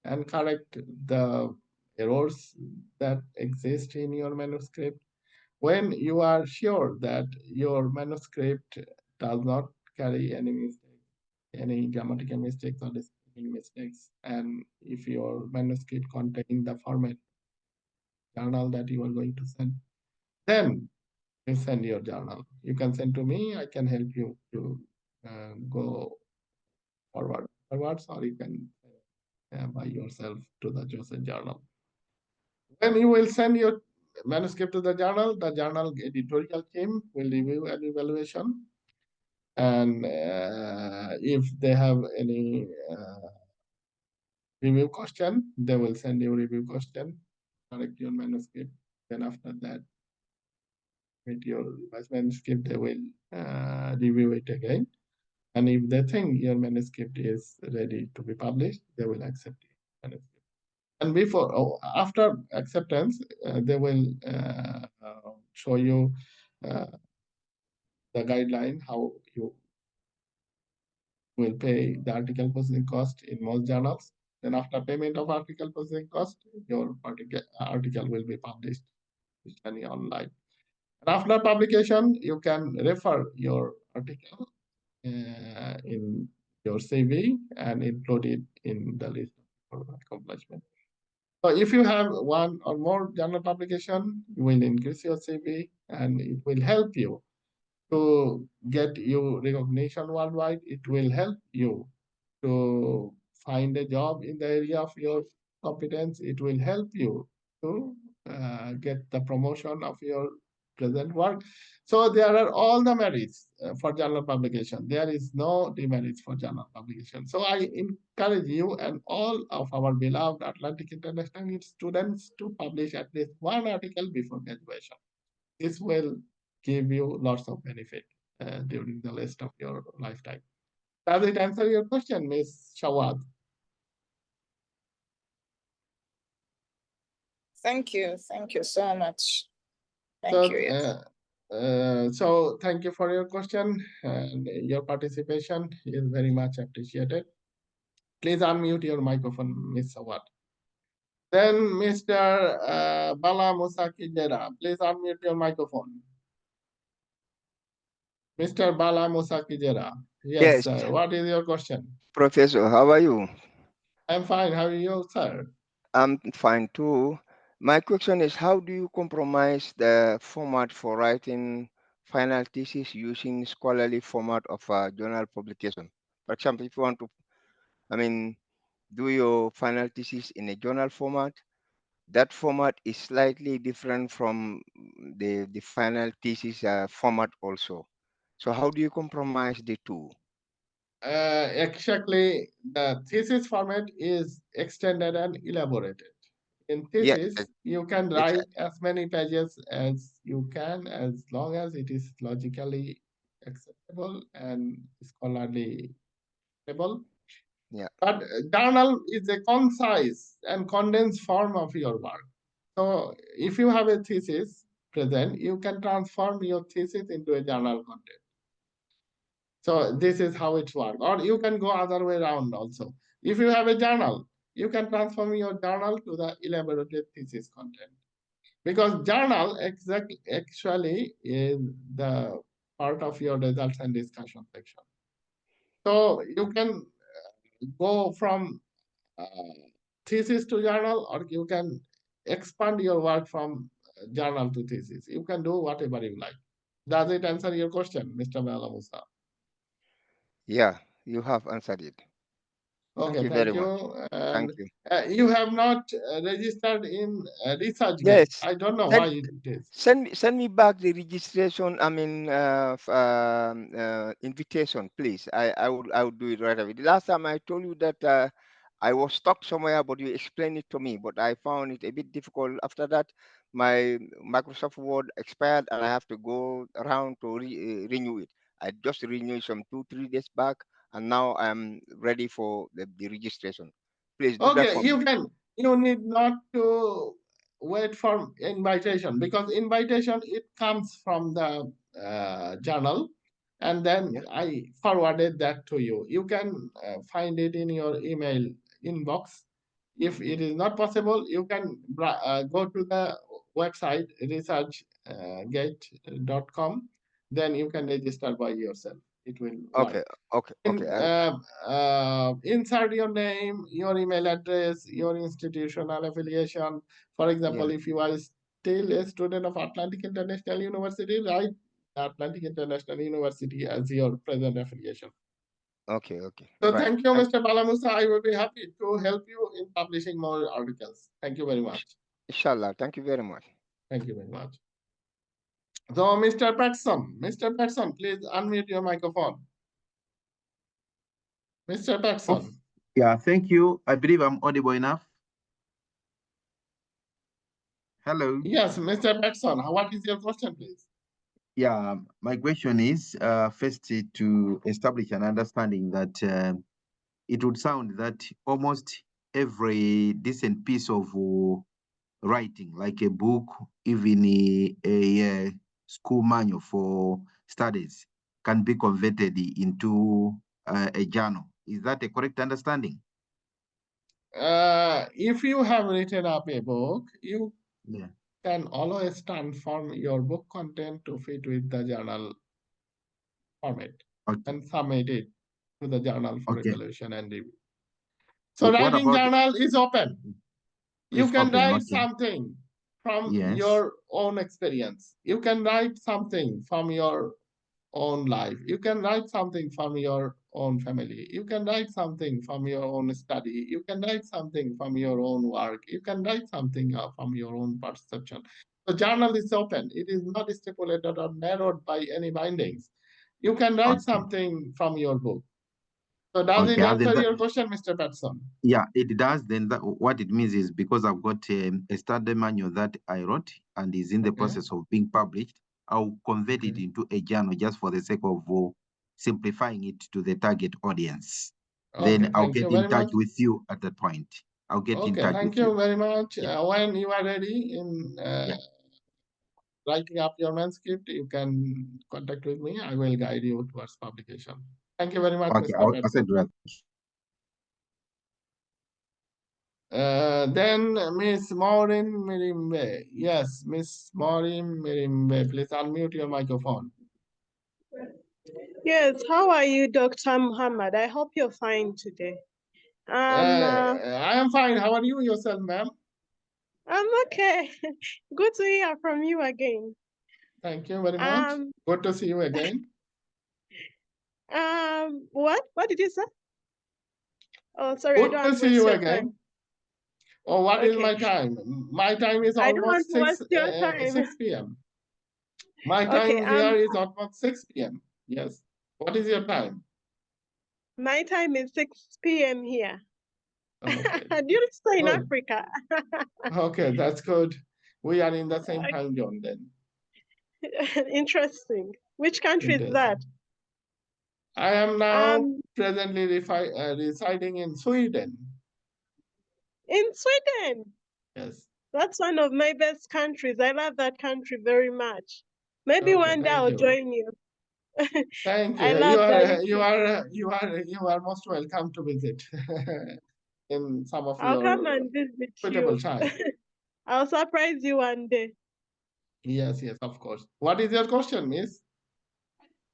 and correct the errors that exist in your manuscript. When you are sure that your manuscript does not carry any mistakes, any grammatical mistakes or spelling mistakes, and if your manuscript contains the format journal that you are going to send, then you send your journal. You can send to me. I can help you to go forwards, or you can by yourself to the chosen journal. When you will send your manuscript to the journal editorial team will review an evaluation, and if they have any review question, they will send you review question, correct your manuscript. Then after that, with your revised manuscript, they will review it again. And if they think your manuscript is ready to be published, they will accept your manuscript. And after acceptance, they will show you the guideline how you will pay the article processing cost in most journals. Then after payment of article processing cost, your article will be published online. And after publication, you can refer your article in your CV and include it in the list of accomplishment. So if you have one or more journal publication, you will increase your CV and it will help you to get you recognition worldwide. It will help you to find a job in the area of your competence. It will help you to get the promotion of your present work. So there are all the merits for journal publication. There is no demerits for journal publication. So I encourage you and all of our beloved Atlantic International students to publish at least one article before graduation. This will give you lots of benefit during the rest of your lifetime. Does it answer your question, Ms. Shawad? Thank you so much. Thank you. Yes. So thank you for your question, and your participation is very much appreciated. Please unmute your microphone, Ms. Shawad. Then Mr. Bala Musaki Jera, please unmute your microphone. Mr. Bala Musaki Jera. Yes, Yes, sir. What is your question? Professor, how are you? I'm fine. How are you, sir? I'm fine too. My question is, how do you compromise the format for writing final thesis using scholarly format of a journal publication? For example, if you want to, do your final thesis in a journal format, that format is slightly different from the final thesis format also. So how do you compromise the two? Exactly, the thesis format is extended and elaborated. In Yeah, thesis, you can ex- write as many pages as you can, as long as it is logically acceptable and scholarly acceptable. yeah. But journal is a concise and condensed form of your work. So if you have a thesis present, you can transform your thesis into a journal content. So this is how it works. Or you can go other way around also. If you have a journal, you can transform your journal to the elaborated thesis content. Because journal actually is the part of your results and discussion section. So you can go from uh, thesis to journal, or you can expand your work from journal to thesis. You can do whatever you like. Does it answer your question, Mr. Malamusa? Yeah, you have answered it. Thank Okay, you thank very much. you. Thank And you. you have not registered in ResearchGate. Yes. I don't know Send why it is. send me back the registration. I mean, invitation, please. I would do it right away. The last time I told you that I was stuck somewhere, but you explained it to me. But I found it a bit difficult. After that, my Microsoft Word expired, and I have to go around to renew it. I just renewed some 2 3 days back, and now I'm ready for the registration. Please do that Okay, for me. you need not to wait for invitation, because invitation, it comes from the journal, and then Yeah. I forwarded that to you. You can find it in your email inbox. If it is not possible, you can go to the website researchgate.com. Then you can register by yourself. It will work. Okay. Okay. Okay. Insert your name, your email address, your institutional affiliation. For Yeah. example, if you are still a student of Atlantic International University, write Atlantic International University as your present affiliation. Okay. Okay. So Right. thank you, Thank. Mr. Balamusa. I will be happy to help you in publishing more articles. Thank you very much. Inshallah. Thank you very much. Thank you very much. So, Mr. Patson, please unmute your microphone. Mr. Oh, Patson. yeah, thank you. I believe I'm audible enough. Hello. Yes, Mr. Patson, what is your question, please? Yeah, my question is first to establish an understanding that it would sound that almost every decent piece of writing, like a book, even a school manual for studies, can be converted into a journal. Is that a correct understanding? If you have written up a book, you Yeah. can always transform your book content to fit with the journal format Okay. and submit it to the journal for Okay. evaluation and review. So What writing about journal is open. You it's can open? write Okay. something from Yes. your own experience. You can write something from your own life. You can write something from your own family. You can write something from your own study. You can write something from your own work. You can write something from your own perception. The journal is open. It is not stipulated or narrowed by any bindings. You can write Okay. something from your book. So does it Okay. And then answer that, your question, Mr. Patson? yeah, it does. Then that, what it means is because I've got a study manual that I wrote and is in the Okay. process of being published, I'll convert it into a journal just for the sake of simplifying it to the target audience. Then Okay, I'll thank get you in very touch much. with you at that point. I'll get in Okay, touch thank with you you. very much. Yeah. When you are ready in Yeah. writing up your manuscript, you can contact with me. I will guide you towards publication. Thank you very much, Okay. Mr. I'll Patson. send that. Then Miss Maureen Mirimbe. Yes, Miss Maureen Mirimbe, please unmute your microphone. Yes, how are you, Dr. Muhammad? I hope you're fine today. I am fine. How are you yourself, ma'am? I'm okay. Good to hear from you again. Thank you very much. Good to see you again. What? What did you say? Oh, sorry, I Good don't to want to see you waste your again. time. Oh, what is Okay. my time? My time is I don't want almost to waste your time. 6 p.m. My Okay. time here is almost 6 p.m. Yes. What is your time? My time is 6 p.m. here. Okay. Do you stay in Good. Africa? Okay, that's good. We are in the same time zone then. Interesting. Which country is that? Interesting. I am now Um, presently residing in Sweden. in Sweden. Yes. That's one of my best countries. I love that country very much. Maybe Okay, one day thank I'll you. join you. Thank I you. love that. You are most welcome to visit in some of I'll come your and visit suitable you. time. I'll surprise you one day. Yes, yes, of course. What is your question, miss?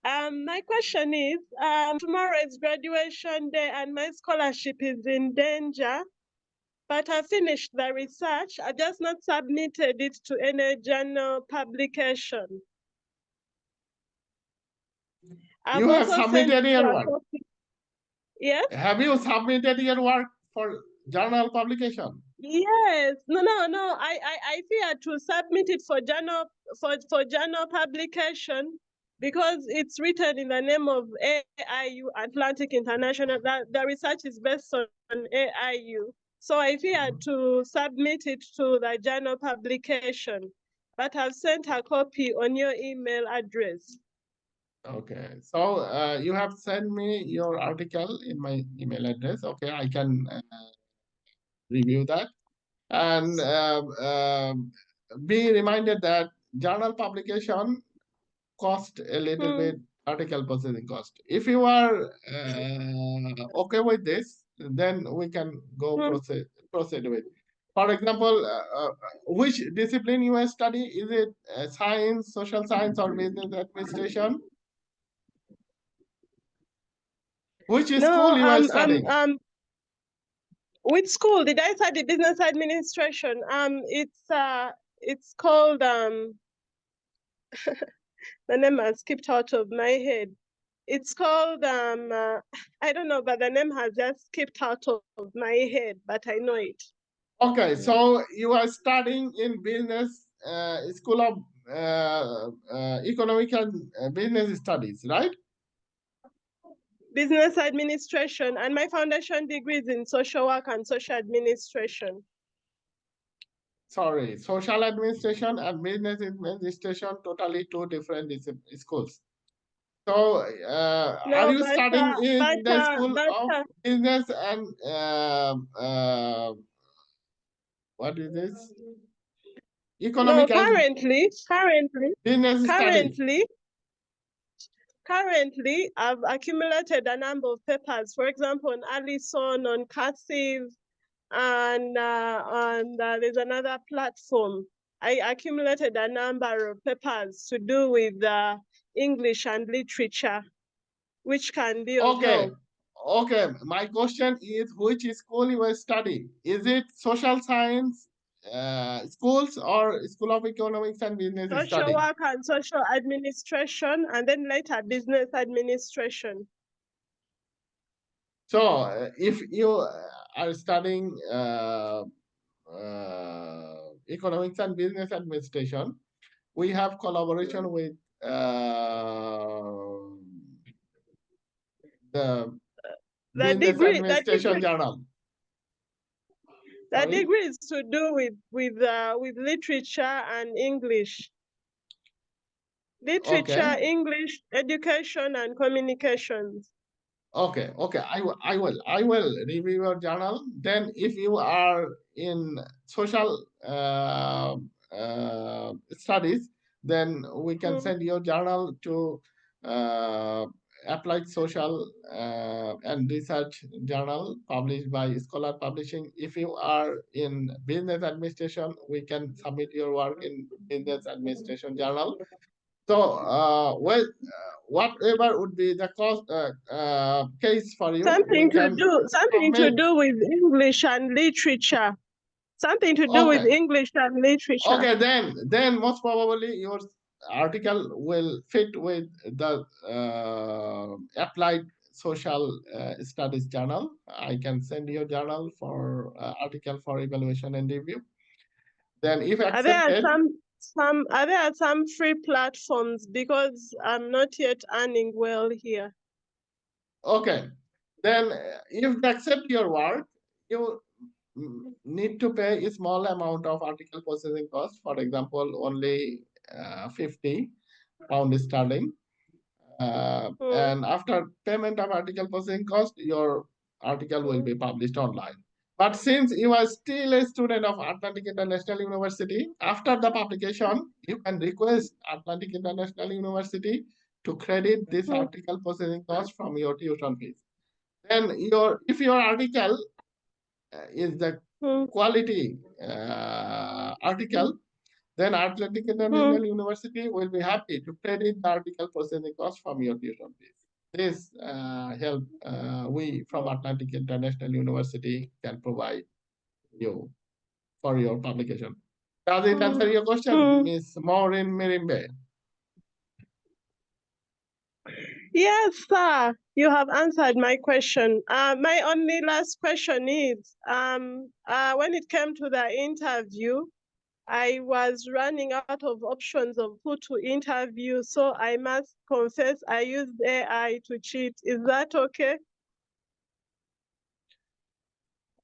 My question is, tomorrow is graduation day and my scholarship is in danger, but I finished the research. I just not submitted it to any journal publication. I've You have also sent submitted you your a work. copy. Yes? Have you submitted your work for journal publication? Yes. No. I fear to submit it for journal publication because it's written in the name of AIU Atlantic International. The research is based on AIU. So I fear to submit it to the journal publication. But I've sent a copy on your email address. Okay, so you have sent me your article in my email address. Okay, I can review that. And be reminded that journal publication cost a little bit article processing cost. If you are okay with this, then we can go proceed with. For example, which discipline you are study? Is it science, social science, or business administration? Which school you are studying? Which school did I study? Business administration. It's called the name has skipped out of my head. It's called I don't know, but the name has just skipped out of my head, but I know it. Okay, so you are studying in business school of economic and business studies, right? Business administration, and my foundation degree is in social work and social administration. Sorry, social administration and business administration, totally two different schools. So, No, are you studying in the school of but business and what is this? no, Economic and currently, business studies. currently, I've accumulated a number of papers. For example, on Allison, on Cursive, and there's another platform. I accumulated a number of papers to do with English and literature, which can be of Okay. help. Okay, my question is which school you are studying? Is it social science schools or School of Economics and Business Social Studies? work and social administration, and then later business administration. So, if you are studying economics and business administration, we have collaboration with the The Business Administration Journal. The Sorry? degree is to do with literature and English. Literature, Okay. English, education, and communications. Okay, okay. I will review your journal. Then, if you are in social studies, then we can send your journal to Applied Social and Research Journal published by Scholar Publishing. If you are in Business Administration, we can submit your work in Business Administration Journal. So, whatever would be the cost case for you, Something we to can do submit. with English and literature. Something to do with Okay. English and literature. Okay, then most probably your article will fit with the applied social studies journal. I can send you a journal for article for evaluation and review. Then if Are there accepted, some free platforms, because I'm not yet earning well here? okay. Then if they accept your work, you need to pay a small amount of article processing cost. For example, only 50 pound sterling. And after payment of article processing cost, your article will be published online. But since you are still a student of Atlantic International University, after the publication, you can request Atlantic International University to credit this article processing cost from your tuition fees. Then if your article is the quality article, then Atlantic International University will be happy to credit the article processing cost from your tuition fees. This help we from Atlantic International University can provide you for your publication. Does it answer your question, Ms. Maureen Mirimbe? Yes, sir. You have answered my question. My only last question is, when it came to the interview, I was running out of options of who to interview, so I must confess I used AI to cheat. Is that okay?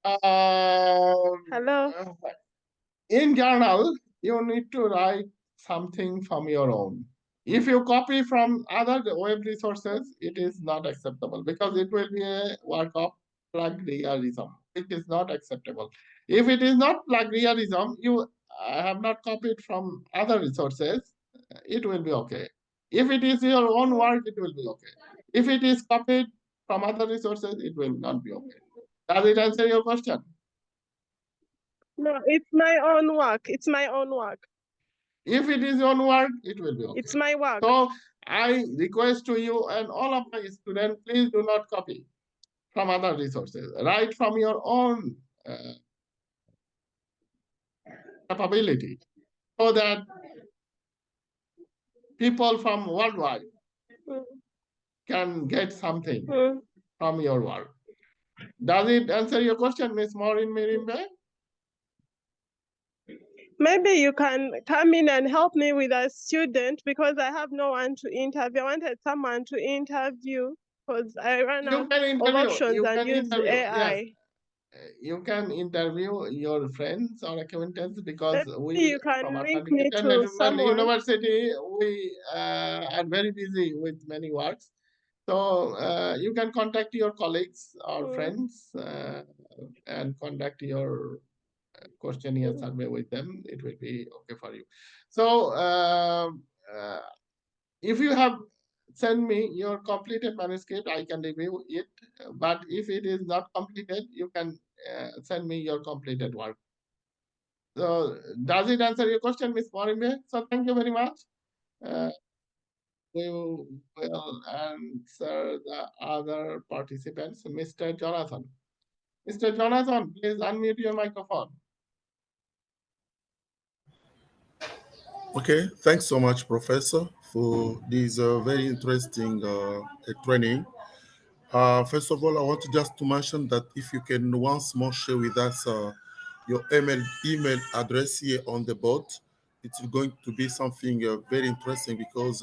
Hello? In journal, you need to write something from your own. If you copy from other web resources, it is not acceptable because it will be a work of plagiarism. It is not acceptable. If it is not plagiarism, you have not copied from other resources, it will be okay. If it is your own work, it will be okay. If it is copied from other resources, it will not be okay. Does it answer your question? No, it's my own work. It's my own work. If it is your work, it will be okay. It's my work. So I request to you and all of my students, please do not copy from other resources. Write from your own capability so that people from worldwide can get something from your work. Does it answer your question, Ms. Maureen Mirimbe? Maybe you can come in and help me with a student, because I have no one to interview. I wanted someone to interview because I ran out of options and used AI. Yes. You can interview your friends or acquaintances because Maybe we you can from link Atlantic me to International someone. University, we are very busy with many works. So you can contact your colleagues or friends and conduct your questionnaire survey with them. It will be okay for you. So if you have send me your completed manuscript, I can review it. But if it is not completed, you can send me your completed work. So does it answer your question, Ms. Morimbe? So thank you very much. We will answer the other participants. Mr. Jonathan. Mr. Jonathan, please unmute your microphone. Okay, thanks so much, Professor, for this very interesting training. First of all, I want to just to mention that if you can once more share with us your email address here on the board, it's going to be something very interesting because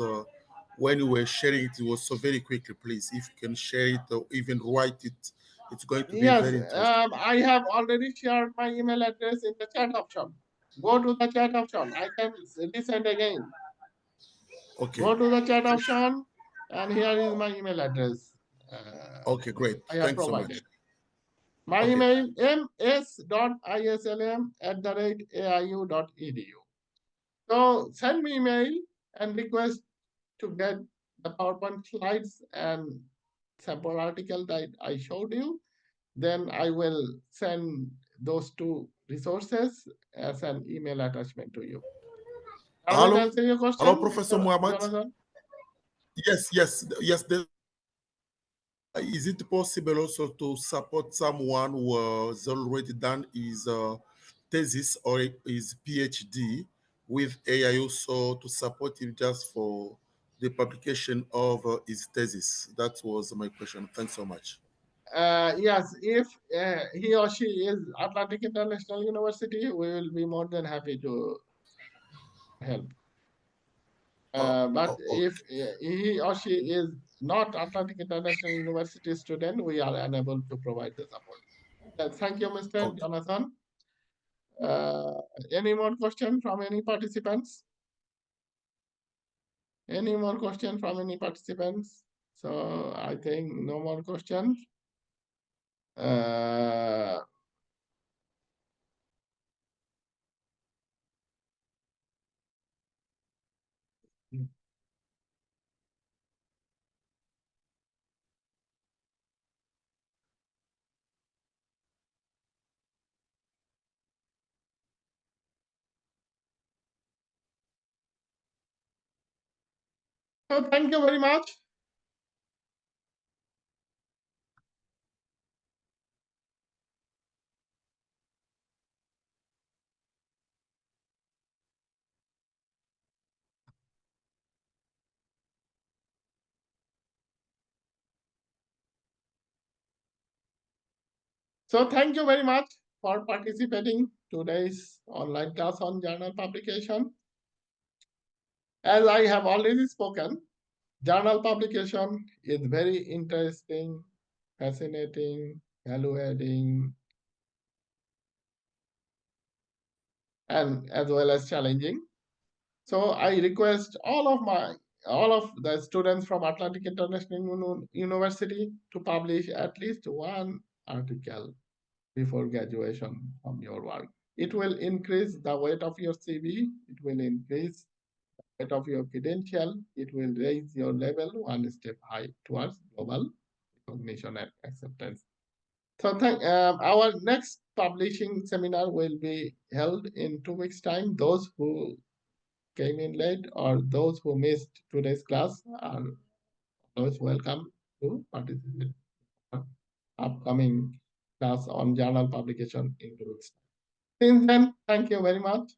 when you were sharing it, it was so very quickly. Please, if you can share it or even write it, it's going to be very interesting. I have already shared my email address in the chat option. Go to the chat option. I can resend again. Okay. Go to the chat option, and here is my email address. Okay, great. I have Thanks provided. so much. My email ms.islm@aiu.edu. So send me email and request to get the PowerPoint slides and sample article that I showed you. Then I will send those two resources as an email attachment to you. Does it answer your question? Hello, Professor Mohammad. Jonathan? Yes. Is it possible also to support someone who has already done his thesis or his PhD with AIU, so to support him just for the publication of his thesis? That was my question. Thanks so much. Yes, if he or she is Atlantic International University, we will be more than happy to help. But if he or she is not Atlantic International University student, we are unable to provide the support. Thank you, Mr. Jonathan. Any more questions from any participants? Any more questions from any participants? So I think no more questions. So thank you very much. So thank you very much for participating today's online class on journal publication. As I have already spoken, journal publication is very interesting, fascinating, value-adding, and as well as challenging. So I request all of the students from Atlantic International University to publish at least one article before graduation from your work. It will increase the weight of your CV. It will increase the weight of your credential. It will raise your level one step high towards global recognition and acceptance. So our next publishing seminar will be held in 2 weeks' time. Those who came in late or those who missed today's class are always welcome to participate in upcoming class on journal publication in 2 weeks. Since then, thank you very much.